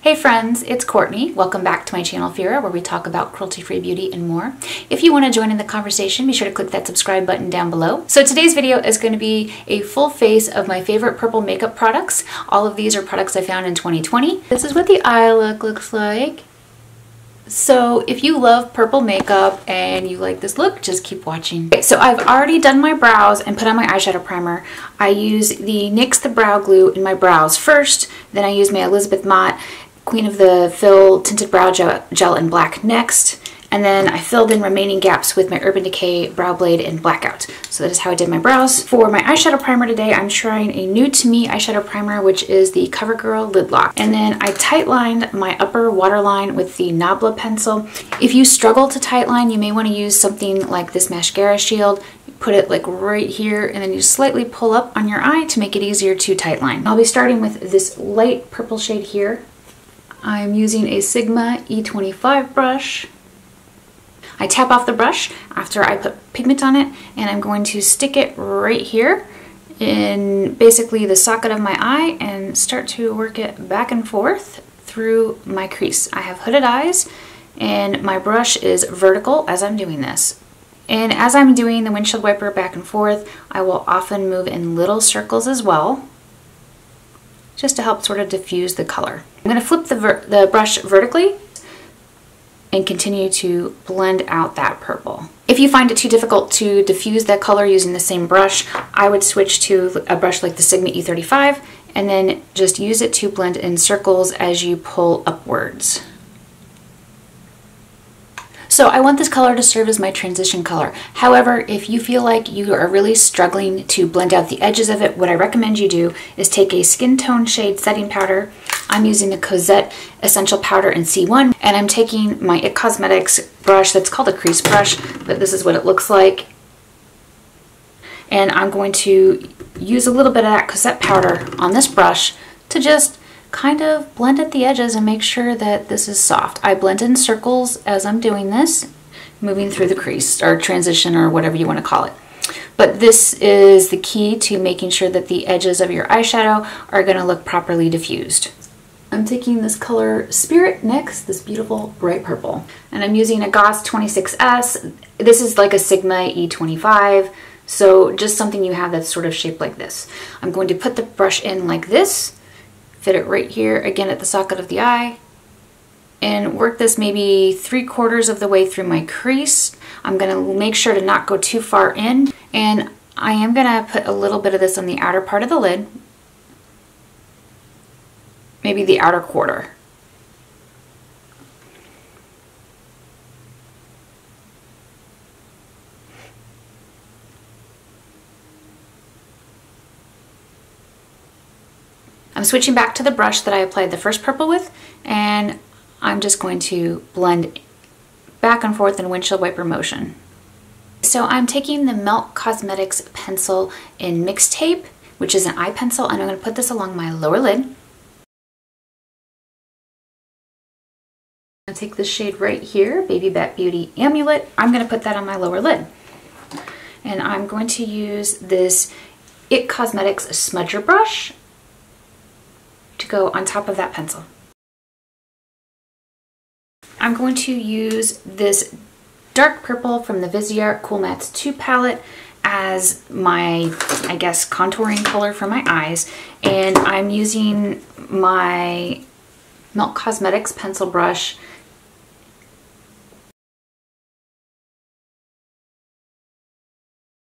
Hey friends, it's Courtney. Welcome back to my channel Phyrra, where we talk about cruelty-free beauty and more. If you want to join in the conversation, be sure to click that subscribe button down below. So today's video is going to be a full face of my favorite purple makeup products. All of these are products I found in 2020. This is what the eye look looks like. So if you love purple makeup and you like this look, just keep watching. Okay, so I've already done my brows and put on my eyeshadow primer. I use the NYX the Brow Glue in my brows first, then I use my Elizabeth Mott Queen of the Fill Tinted Brow Gel in black next, and then I filled in remaining gaps with my Urban Decay Brow Blade in Blackout. So that is how I did my brows. For my eyeshadow primer today, I'm trying a new to me eyeshadow primer, which is the CoverGirl Lid Lock. And then I tightlined my upper waterline with the Nabla pencil. If you struggle to tightline, you may want to use something like this mascara shield. Put it like right here, and then you slightly pull up on your eye to make it easier to tightline. I'll be starting with this light purple shade here. I'm using a Sigma E25 brush. I tap off the brush after I put pigment on it, and I'm going to stick it right here in basically the socket of my eye and start to work it back and forth through my crease. I have hooded eyes and my brush is vertical as I'm doing this. And as I'm doing the windshield wiper back and forth, I will often move in little circles as well, just to help sort of diffuse the color. I'm going to flip the brush vertically and continue to blend out that purple. If you find it too difficult to diffuse that color using the same brush, I would switch to a brush like the Sigma E35 and then just use it to blend in circles as you pull upwards. So I want this color to serve as my transition color. However, if you feel like you are really struggling to blend out the edges of it, what I recommend you do is take a skin tone shade setting powder. I'm using the Cosette Essential Powder in C1, and I'm taking my IT Cosmetics brush that's called a crease brush, but this is what it looks like. And I'm going to use a little bit of that Cosette powder on this brush to just kind of blend at the edges and make sure that this is soft. I blend in circles as I'm doing this, moving through the crease or transition or whatever you want to call it. But this is the key to making sure that the edges of your eyeshadow are going to look properly diffused. I'm taking this color Spirit next, this beautiful bright purple. And I'm using a Goss 26S. This is like a Sigma E25, so just something you have that's sort of shaped like this. I'm going to put the brush in like this, fit it right here again at the socket of the eye, and work this maybe 3/4 of the way through my crease. I'm going to make sure to not go too far in, and I am going to put a little bit of this on the outer part of the lid, maybe the outer quarter. I'm switching back to the brush that I applied the first purple with, and I'm just going to blend back and forth in windshield wiper motion. So I'm taking the Melt Cosmetics pencil in Mixtape, which is an eye pencil, and I'm going to put this along my lower lid. I'm going to take this shade right here, Baby Bat Beauty Amulet. I'm going to put that on my lower lid. And I'm going to use this IT Cosmetics smudger brush to go on top of that pencil. I'm going to use this dark purple from the Viseart Cool Mattes 2 palette as my, I guess, contouring color for my eyes, and I'm using my Melt Cosmetics pencil brush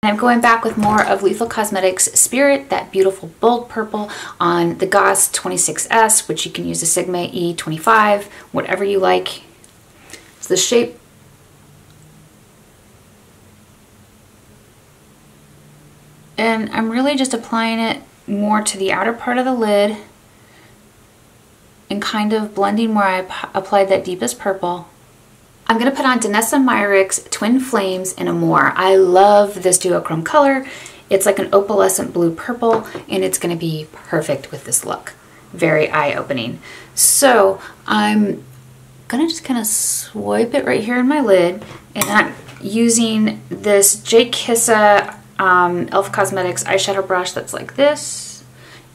and I'm going back with more of Lethal Cosmetics Spirit, that beautiful bold purple, on the Goss 26S, which you can use a Sigma E25, whatever you like. It's the shape. And I'm really just applying it more to the outer part of the lid and kind of blending where I applied that deepest purple. I'm going to put on Danessa Myricks Twin Flames in Amour. I love this duochrome color. It's like an opalescent blue purple, and it's going to be perfect with this look. Very eye-opening. So I'm going to just kind of swipe it right here in my lid, and I'm using this J. Kissa e.l.f. Cosmetics eyeshadow brush that's like this,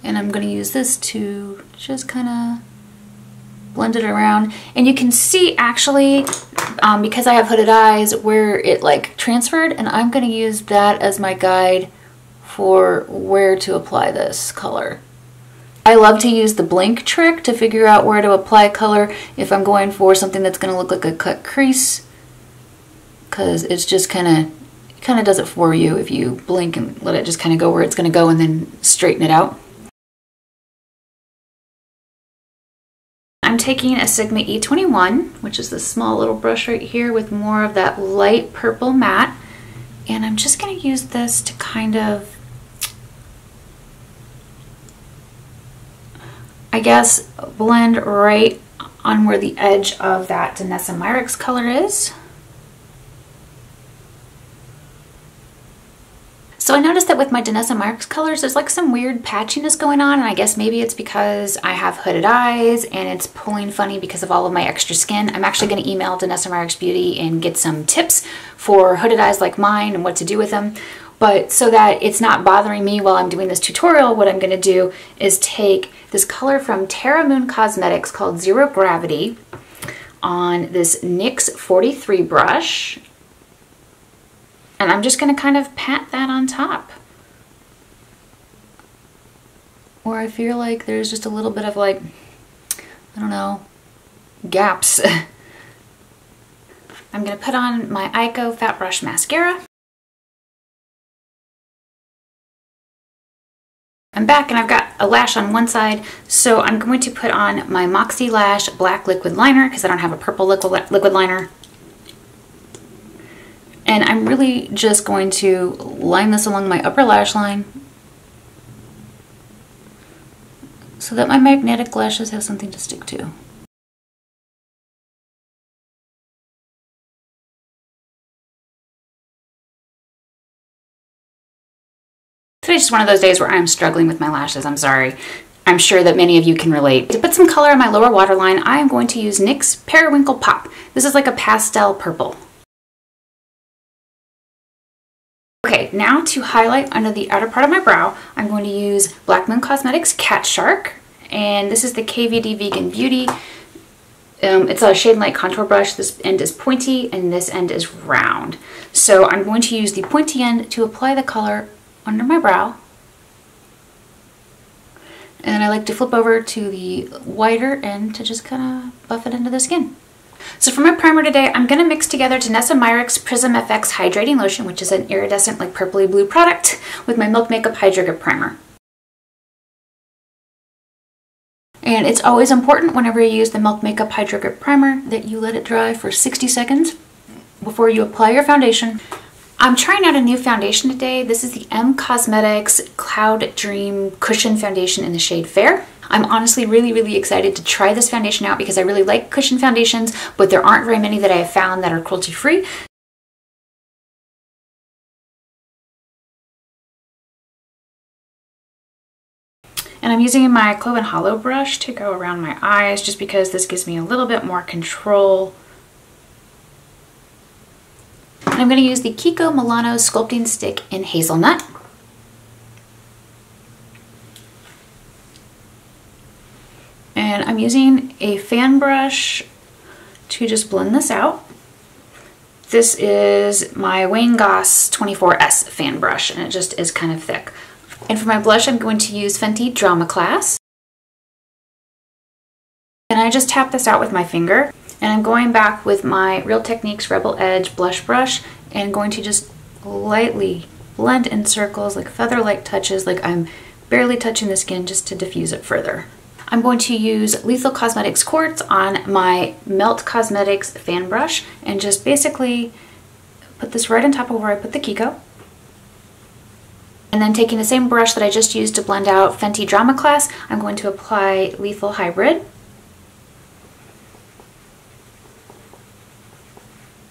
and I'm going to use this to just kind of blend it around. And you can see actually, because I have hooded eyes, where it like transferred, and I'm gonna use that as my guide for where to apply this color. I love to use the blink trick to figure out where to apply color if I'm going for something that's gonna look like a cut crease, because it's just kind of does it for you if you blink and let it just kind of go where it's gonna go and then straighten it out. I'm taking a Sigma E21, which is this small little brush right here with more of that light purple matte, and I'm just going to use this to kind of, I guess, blend right on where the edge of that Danessa Myricks color is. So I noticed that with my Danessa Myricks colors, there's like some weird patchiness going on, and I guess maybe it's because I have hooded eyes and it's pulling funny because of all of my extra skin. I'm actually going to email Danessa Myricks Beauty and get some tips for hooded eyes like mine and what to do with them. But so that it's not bothering me while I'm doing this tutorial, what I'm going to do is take this color from Terra Moon Cosmetics called Zero Gravity on this NYX 43 brush. And I'm just going to kind of pat that on top, where I feel like there's just a little bit of like, I don't know, gaps. I'm going to put on my Kiko Fat Brush Mascara. I'm back and I've got a lash on one side, so I'm going to put on my Moxie Lash Black Liquid Liner because I don't have a purple liquid liner. And I'm really just going to line this along my upper lash line so that my magnetic lashes have something to stick to. Today's just one of those days where I'm struggling with my lashes, I'm sorry. I'm sure that many of you can relate. To put some color on my lower waterline, I am going to use NYX Periwinkle Pop. This is like a pastel purple. Okay, now to highlight under the outer part of my brow, I'm going to use Black Moon Cosmetics Catshark, and this is the KVD Vegan Beauty. It's a shade and light contour brush. This end is pointy and this end is round. So I'm going to use the pointy end to apply the color under my brow. And I like to flip over to the wider end to just kind of buff it into the skin. So for my primer today, I'm going to mix together Danessa Myricks Prism FX Hydrating Lotion, which is an iridescent like purpley blue product, with my Milk Makeup Hydra Grip Primer. And it's always important whenever you use the Milk Makeup Hydra Grip Primer that you let it dry for 60 seconds before you apply your foundation. I'm trying out a new foundation today. This is the M Cosmetics Cloud Dream Cushion Foundation in the shade Fair. I'm honestly really excited to try this foundation out because I really like cushion foundations, but there aren't very many that I have found that are cruelty-free. And I'm using my Clove and Hollow brush to go around my eyes just because this gives me a little bit more control. And I'm going to use the Kiko-Milano Sculpting Stick in Hazelnut. And I'm using a fan brush to just blend this out. This is my Wayne Goss 24S fan brush, and it just is kind of thick. And for my blush, I'm going to use Fenty Drama Class. And I just tap this out with my finger. And I'm going back with my Real Techniques Rebel Edge blush brush and going to just lightly blend in circles, like feather-like touches, like I'm barely touching the skin, just to diffuse it further. I'm going to use Lethal Cosmetics Quartz on my Melt Cosmetics fan brush and just basically put this right on top of where I put the Kiko. And then taking the same brush that I just used to blend out Fenty Drama Class, I'm going to apply Lethal Hybrid.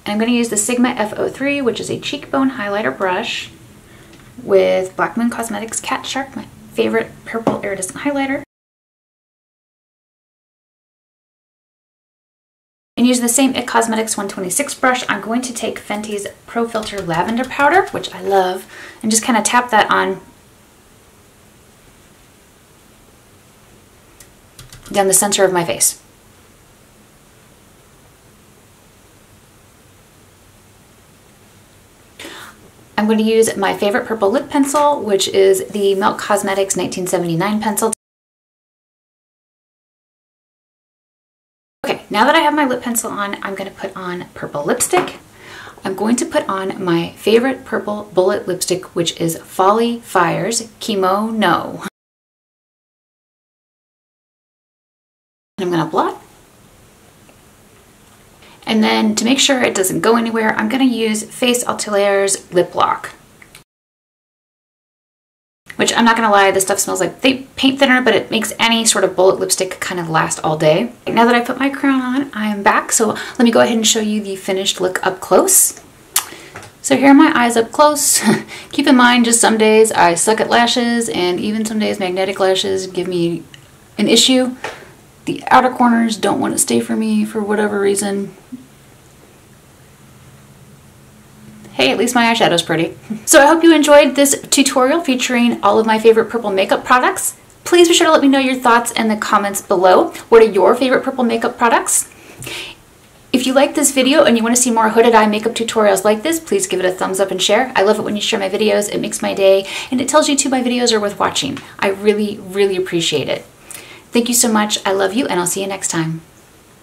And I'm going to use the Sigma F03, which is a cheekbone highlighter brush, with Black Moon Cosmetics Catshark, my favorite purple iridescent highlighter. And using the same IT Cosmetics 126 brush, I'm going to take Fenty's Pro Filter Lavender Powder, which I love, and just kind of tap that on down the center of my face. I'm going to use my favorite purple lip pencil, which is the Milk Cosmetics 1979 pencil. Okay, now that I have my lip pencil on, I'm going to put on purple lipstick. I'm going to put on my favorite purple bullet lipstick, which is Folly Fire's Kimo-no. I'm going to blot. And then to make sure it doesn't go anywhere, I'm going to use Atelier's Lip Lock. Which, I'm not going to lie, this stuff smells like paint thinner, but it makes any sort of bullet lipstick kind of last all day. Now that I put my crown on, I'm back. So let me go ahead and show you the finished look up close. So here are my eyes up close. Keep in mind, just some days I suck at lashes, and even some days magnetic lashes give me an issue. The outer corners don't want to stay for me for whatever reason. Hey, at least my eyeshadow's pretty. So I hope you enjoyed this tutorial featuring all of my favorite purple makeup products. Please be sure to let me know your thoughts in the comments below. What are your favorite purple makeup products? If you like this video and you want to see more hooded eye makeup tutorials like this, please give it a thumbs up and share. I love it when you share my videos. It makes my day, and it tells YouTube my videos are worth watching. I really, really appreciate it. Thank you so much. I love you, and I'll see you next time.